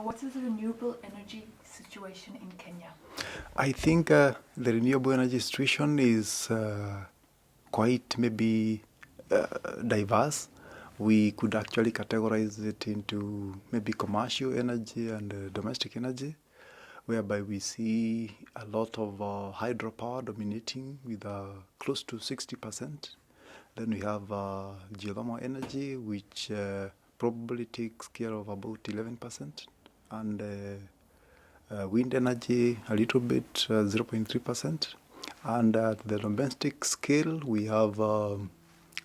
what is the renewable energy situation in Kenya? I think the renewable energy situation is quite maybe diverse. We could actually categorize it into maybe commercial energy and domestic energy, whereby we see a lot of hydropower dominating with close to 60%. Then we have geothermal energy, which probably takes care of about 11%, and wind energy a little bit, 0.3%. And at the domestic scale, we have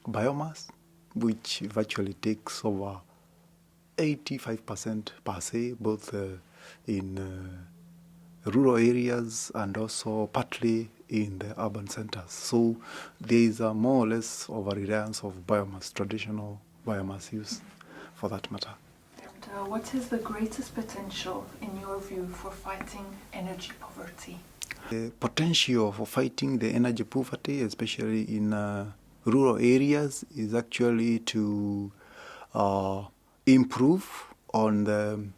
biomass, which virtually takes over 85% per se, both in rural areas and also partly in the urban centers. So there is a more or less over-reliance of biomass, traditional biomass use for that matter. And what is the greatest potential, in your view, for fighting energy poverty? The potential for fighting the energy poverty, especially in rural areas, is actually to improve on the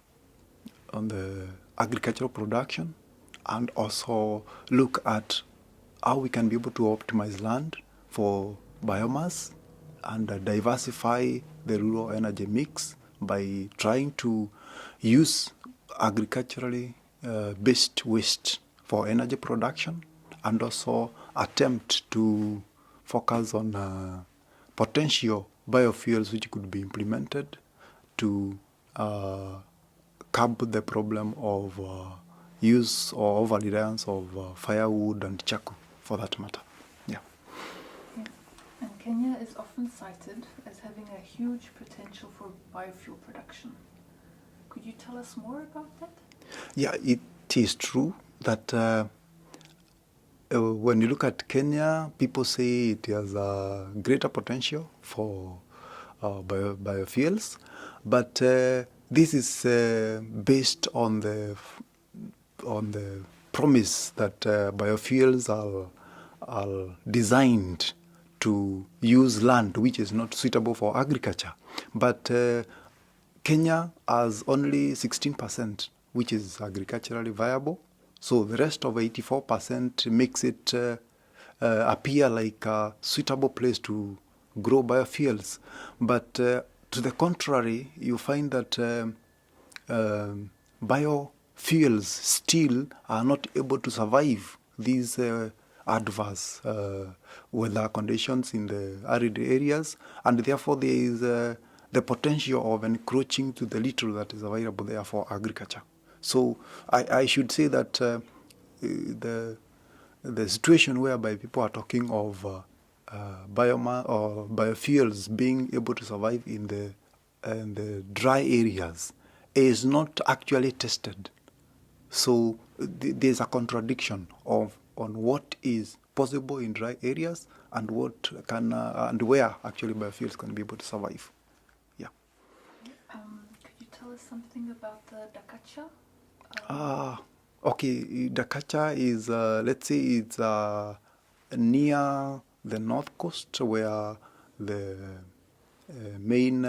agricultural production, and also look at how we can be able to optimize land for biomass and diversify the rural energy mix by trying to use agriculturally based waste for energy production, and also attempt to focus on potential biofuels which could be implemented to curb the problem of use or over-reliance of firewood and charcoal, for that matter. Yeah. Yes. And Kenya is often cited as having a huge potential for biofuel production. Could you tell us more about that? Yeah, it is true that when you look at Kenya, people say it has a greater potential for biofuels, but this is based on the promise that biofuels are designed to use land which is not suitable for agriculture. But Kenya has only 16% which is agriculturally viable. So the rest of 84% makes it appear like a suitable place to grow biofuels. But to the contrary, you find that biofuels still are not able to survive these adverse weather conditions in the arid areas, and therefore there is the potential of encroaching to the little that is available there for agriculture. So I should say that the situation whereby people are talking of biomass or biofuels being able to survive in the dry areas is not actually tested. So there's a contradiction on what is possible in dry areas and what can and where actually biofuels can be able to survive. Yeah. Could you tell us something about the Dakacha? Okay, Dakacha is, let's say it's near the north coast, where the main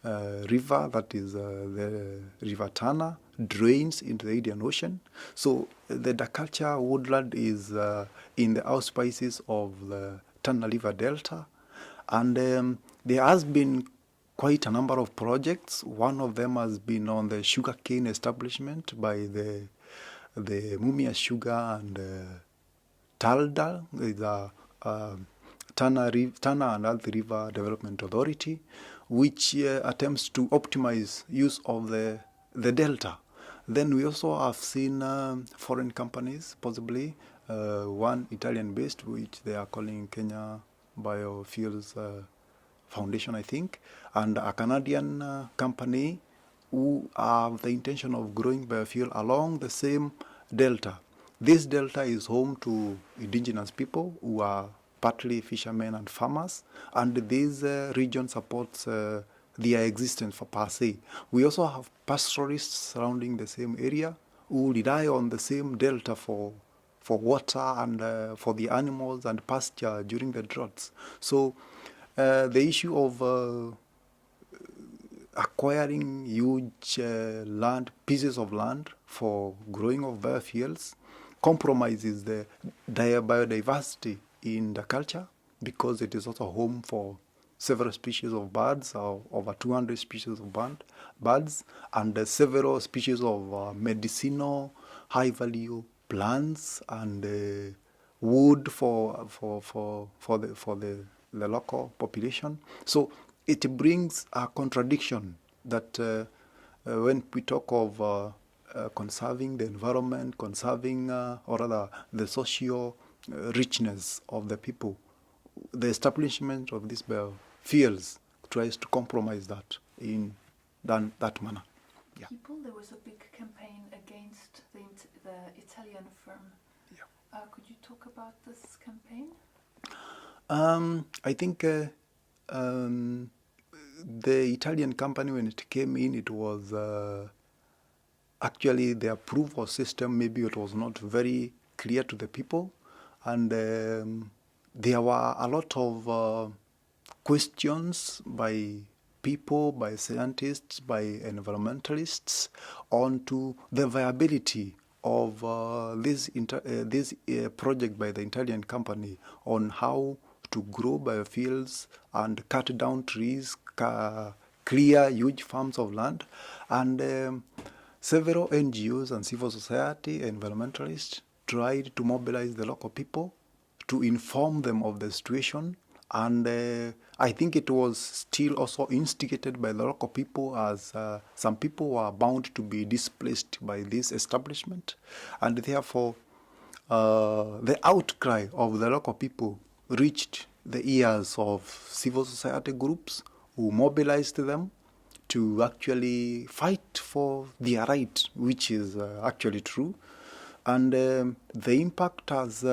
river, that is the River Tana, drains into the Indian Ocean. So the Dakacha woodland is in the auspices of the Tana River Delta, and there has been quite a number of projects. One of them has been on the sugarcane establishment by the Mumia Sugar and Talda, the Tana and Athi River Development Authority, which attempts to optimize use of the delta. Then we also have seen foreign companies, possibly one Italian-based, which they are calling Kenya Biofuels Foundation, I think, and a Canadian company who have the intention of growing biofuel along the same delta. This delta is home to indigenous people who are partly fishermen and farmers, and this region supports their existence for per se. We also have pastoralists surrounding the same area who rely on the same delta for water and for the animals and pasture during the droughts. So the issue of acquiring huge pieces of land for growing of biofuels compromises the biodiversity in the culture, because it is also home for several species of birds, over 200 species of birds, and several species of medicinal, high-value plants and wood for the local population. So it brings a contradiction that when we talk of conserving the environment, conserving or rather the social richness of the people, the establishment of these biofuels tries to compromise that in that manner. Yeah. There was a big campaign against the Italian firm. Yeah. Could you talk about this campaign? I think the Italian company, when it came in, it was actually the approval system, maybe it was not very clear to the people, and there were a lot of questions by people, by scientists, by environmentalists onto the viability of this project by the Italian company on how to grow biofuels and cut down trees, clear huge farms of land. And several NGOs and civil society, environmentalists, tried to mobilize the local people to inform them of the situation. And I think it was still also instigated by the local people, as some people were bound to be displaced by this establishment. And therefore, the outcry of the local people reached the ears of civil society groups, who mobilized them to actually fight for their right, which is actually true. And the impact has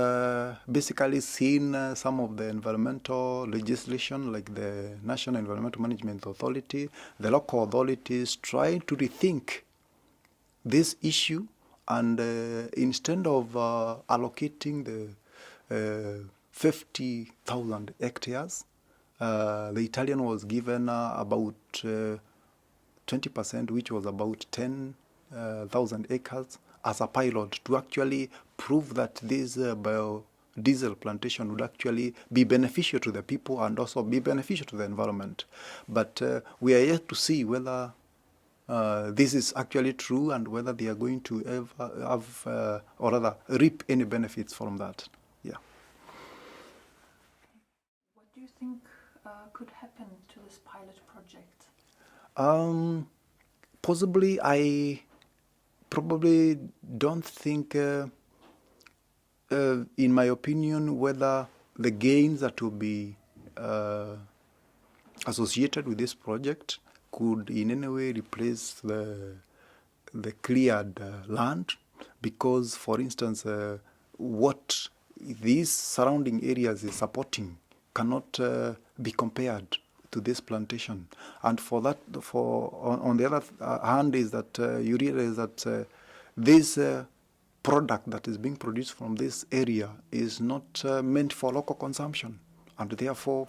basically seen some of the environmental legislation, like the National Environmental Management Authority, the local authorities, trying to rethink this issue, and instead of allocating the 50,000 hectares, the Italian was given about 20%, which was about 10,000 acres, as a pilot to actually prove that this biodiesel plantation would actually be beneficial to the people and also be beneficial to the environment. But we are yet to see whether this is actually true and whether they are going to ever have, or rather reap any benefits from that. Yeah. What do you think could happen to this pilot project? Possibly, I probably don't think, in my opinion, whether the gains that will be associated with this project could in any way replace the cleared land, because, for instance, what these surrounding areas is supporting cannot be compared to this plantation. And for that, on the other hand, is that you realize that this product that is being produced from this area is not meant for local consumption, and therefore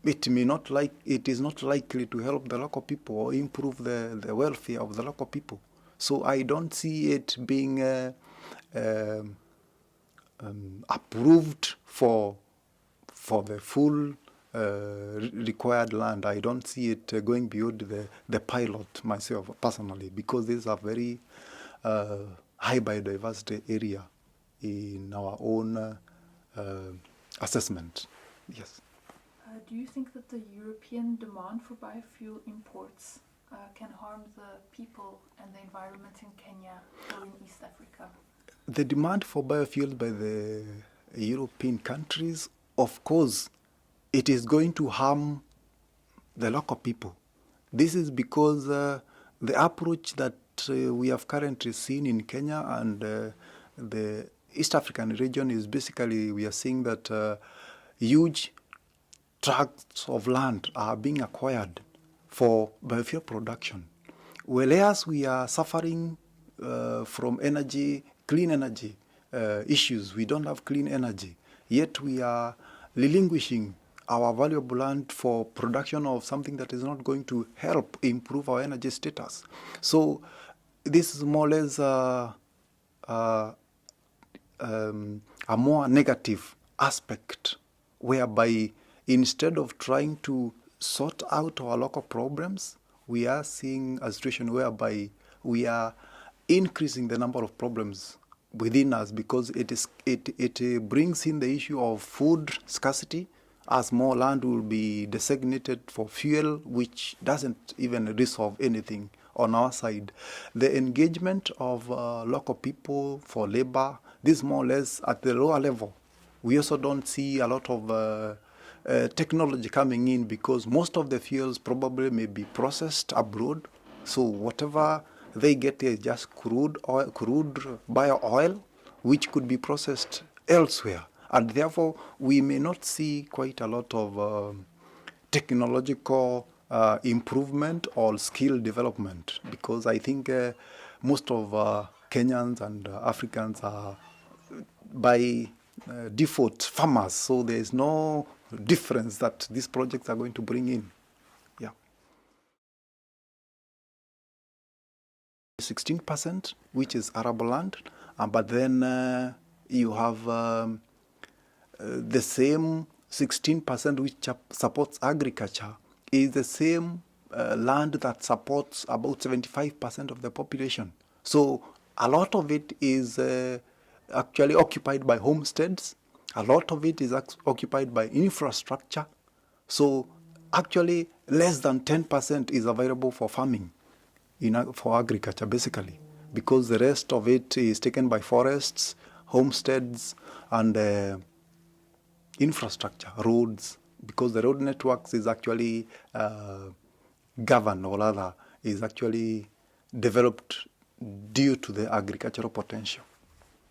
it is not likely to help the local people or improve the welfare of the local people. So I don't see it being approved for the full required land. I don't see it going beyond the pilot myself personally, because these are very high biodiversity area in our own assessment. Yes. Do you think that the European demand for biofuel imports can harm the people and the environment in Kenya or in East Africa? The demand for biofuels by the European countries, of course, it is going to harm the local people. This is because the approach that we have currently seen in Kenya and the East African region is basically, we are seeing that huge tracts of land are being acquired for biofuel production. Whereas we are suffering from clean energy issues, we don't have clean energy, yet we are relinquishing our valuable land for production of something that is not going to help improve our energy status. So this is more or less a more negative aspect, whereby instead of trying to sort out our local problems, we are seeing a situation whereby we are increasing the number of problems within us, because it brings in the issue of food scarcity, as more land will be designated for fuel, which doesn't even resolve anything on our side. The engagement of local people for labor, this more or less at the lower level. We also don't see a lot of technology coming in, because most of the fuels probably may be processed abroad. So whatever they get is just crude bio oil, which could be processed elsewhere. And therefore, we may not see quite a lot of technological improvement or skill development, because I think most of Kenyans and Africans are by default farmers, so there is no difference that these projects are going to bring in. Yeah. 16%, which is arable land, but then you have the same 16% which supports agriculture is the same land that supports about 75% of the population. So a lot of it is actually occupied by homesteads. A lot of it is occupied by infrastructure. So actually less than 10% is available for farming, for agriculture basically, because the rest of it is taken by forests, homesteads, and infrastructure, roads, because the road networks is actually governed, or rather is actually developed due to the agricultural potential.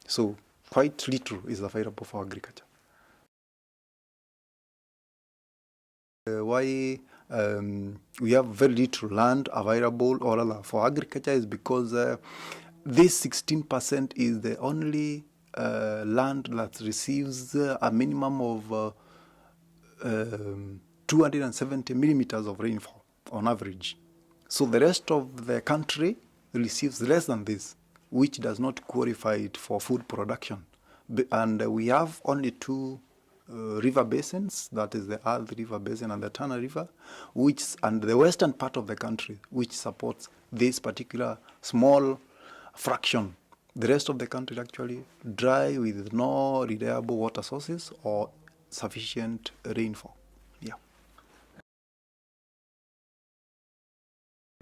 So quite little is available for agriculture. Why we have very little land available or rather for agriculture is because this 16% is the only land that receives a minimum of 270 millimeters of rainfall on average. So the rest of the country receives less than this, which does not qualify it for food production. And we have only two river basins, that is the Earth River Basin and the Tana River, and the western part of the country, which supports this particular small fraction. The rest of the country actually dry with no reliable water sources or sufficient rainfall.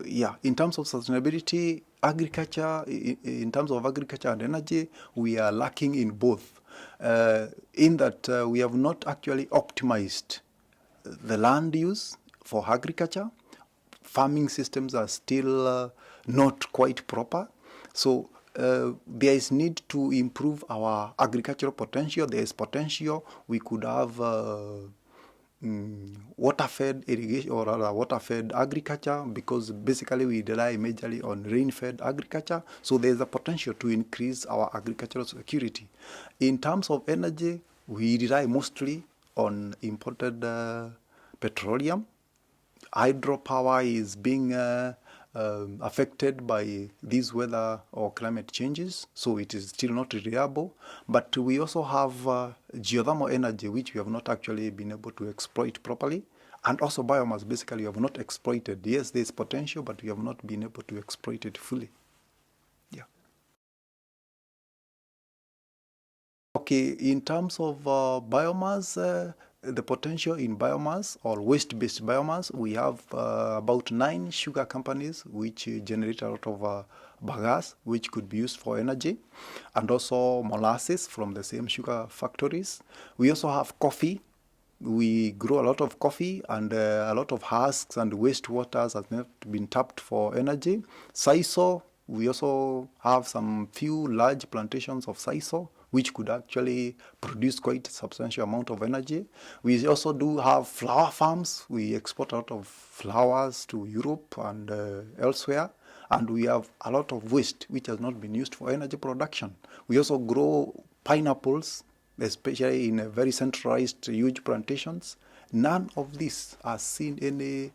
Yeah, in terms of sustainability, agriculture, in terms of agriculture and energy, we are lacking in both. In that we have not actually optimized the land use for agriculture. Farming systems are still not quite proper. So there is need to improve our agricultural potential. There is potential. We could have water-fed irrigation, or rather water-fed agriculture, because basically we rely majorly on rain-fed agriculture. So there's a potential to increase our agricultural security. In terms of energy, we rely mostly on imported petroleum. Hydropower is being affected by these weather or climate changes, so it is still not reliable. But we also have geothermal energy, which we have not actually been able to exploit properly, and also biomass. Basically, we have not exploited. Yes, there is potential, but we have not been able to exploit it fully. Yeah. Okay, in terms of biomass, the potential in biomass or waste-based biomass, we have about 9 sugar companies which generate a lot of bagasse, which could be used for energy, and also molasses from the same sugar factories. We also have coffee. We grow a lot of coffee, and a lot of husks and wastewaters has not been tapped for energy. Sisal, we also have some few large plantations of sisal, which could actually produce quite a substantial amount of energy. We also do have flower farms. We export a lot of flowers to Europe and elsewhere. And we have a lot of waste which has not been used for energy production. We also grow pineapples, especially in very centralized huge plantations. none of this has seen any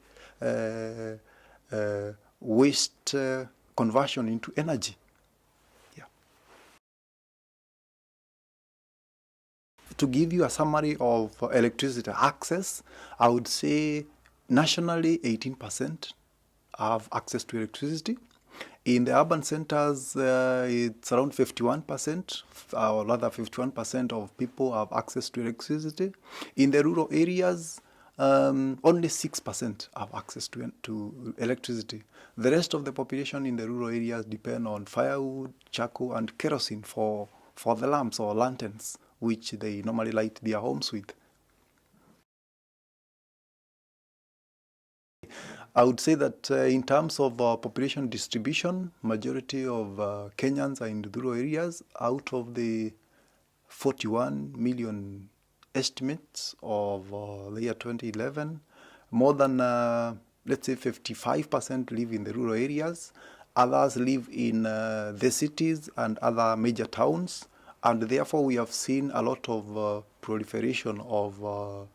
waste conversion into energy. Yeah. To give you a summary of electricity access, I would say nationally 18% have access to electricity. In the urban centers, it's around 51%, or rather 51% of people have access to electricity. In the rural areas, only 6% have access to electricity. The rest of the population in the rural areas depend on firewood, charcoal, and kerosene for the lamps or lanterns, which they normally light their homes with. I would say that in terms of population distribution, majority of Kenyans are in the rural areas. Out of the 41 million estimates of the year 2011, more than, let's say, 55% live in the rural areas. Others live in the cities and other major towns. And therefore, we have seen a lot of proliferation of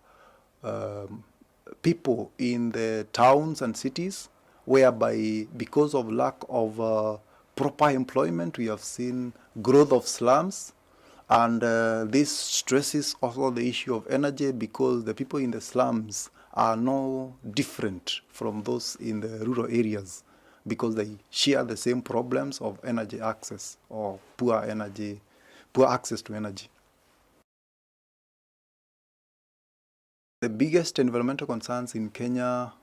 people in the towns and cities, whereby because of lack of proper employment, we have seen growth of slums. And this stresses also the issue of energy, because the people in the slums are no different from those in the rural areas, because they share the same problems of energy access or poor access to energy. The biggest environmental concerns in Kenya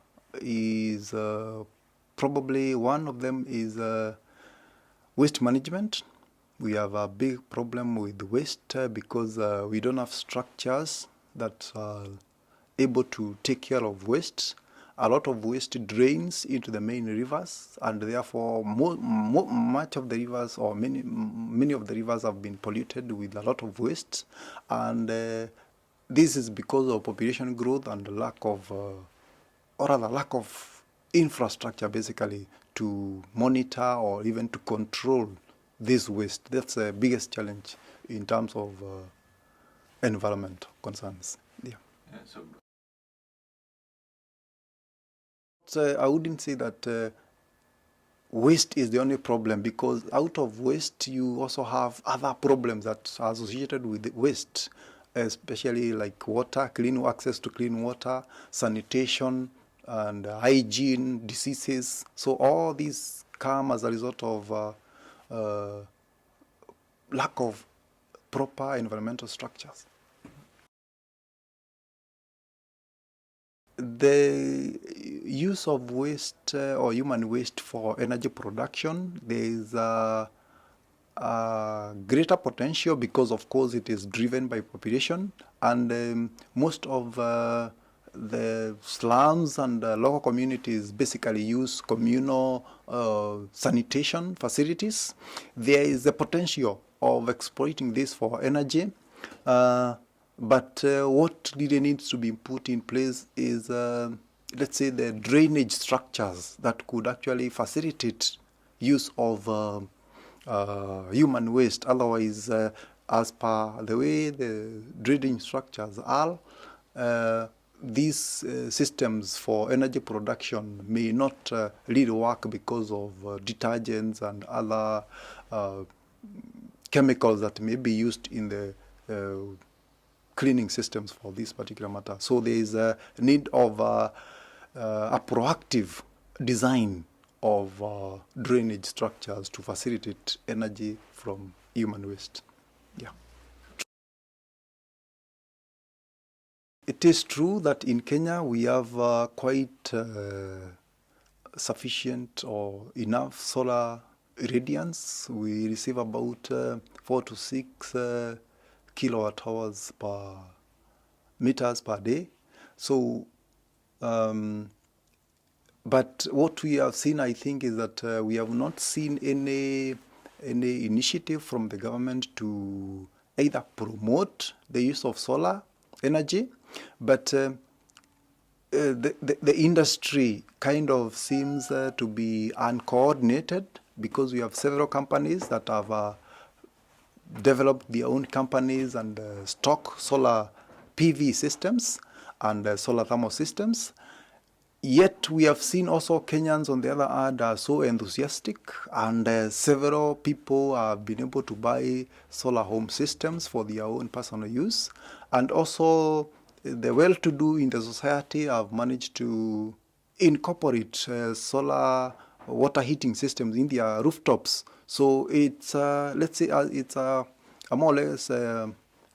is probably one of them is waste management. We have a big problem with waste because we don't have structures that are able to take care of waste. A lot of waste drains into the main rivers, and therefore much of the rivers, or many of the rivers, have been polluted with a lot of waste. And this is because of population growth and lack of infrastructure, basically, to monitor or even to control this waste. That's the biggest challenge in terms of environment concerns. Yeah. So I wouldn't say that waste is the only problem, because out of waste you also have other problems that are associated with waste, especially like water, access to clean water, sanitation, and hygiene, diseases. So all these come as a result of lack of proper environmental structures. The use of waste or human waste for energy production, there is a greater potential because, of course, it is driven by population, and most of the slums and local communities basically use communal sanitation facilities. There is a potential of exploiting this for energy, but what really needs to be put in place is, let's say, the drainage structures that could actually facilitate use of human waste. Otherwise, as per the way the drainage structures are, these systems for energy production may not really work because of detergents and other chemicals that may be used in the cleaning systems for this particular matter. So there is a need of a proactive design of drainage structures to facilitate energy from human waste. Yeah. It is true that in Kenya we have quite sufficient or enough solar irradiance. We receive about 4 to 6 kilowatt hours per meters per day. So, but what we have seen, I think, is that we have not seen any initiative from the government to either promote the use of solar energy, but the industry kind of seems to be uncoordinated, because we have several companies that have developed their own companies and stock solar PV systems, and solar thermal systems. Yet we have seen also Kenyans, on the other hand, are so enthusiastic, and several people have been able to buy solar home systems for their own personal use. And also the well-to-do in the society have managed to incorporate solar water heating systems in their rooftops. So it's, let's say, it's a more or less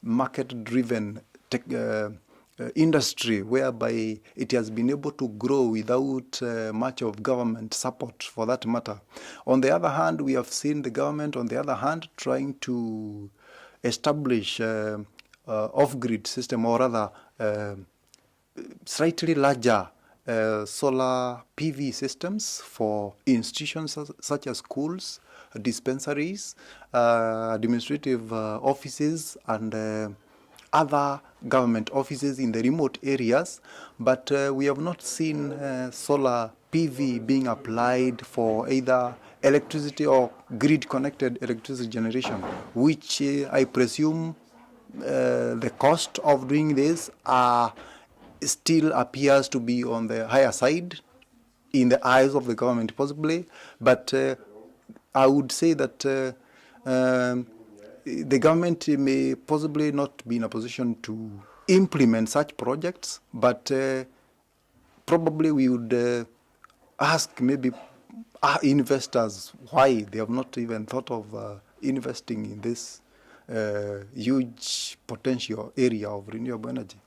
market-driven industry whereby it has been able to grow without much of government support, for that matter. On the other hand, we have seen the government, on the other hand, trying to establish off-grid system, or rather slightly larger solar PV systems for institutions such as schools, dispensaries, administrative offices, and other government offices in the remote areas, but we have not seen solar PV being applied for either electricity or grid-connected electricity generation, which I presume the cost of doing this still appears to be on the higher side in the eyes of the government, possibly, but I would say that the government may possibly not be in a position to implement such projects, but probably we would ask maybe investors why they have not even thought of investing in this huge potential area of renewable energy.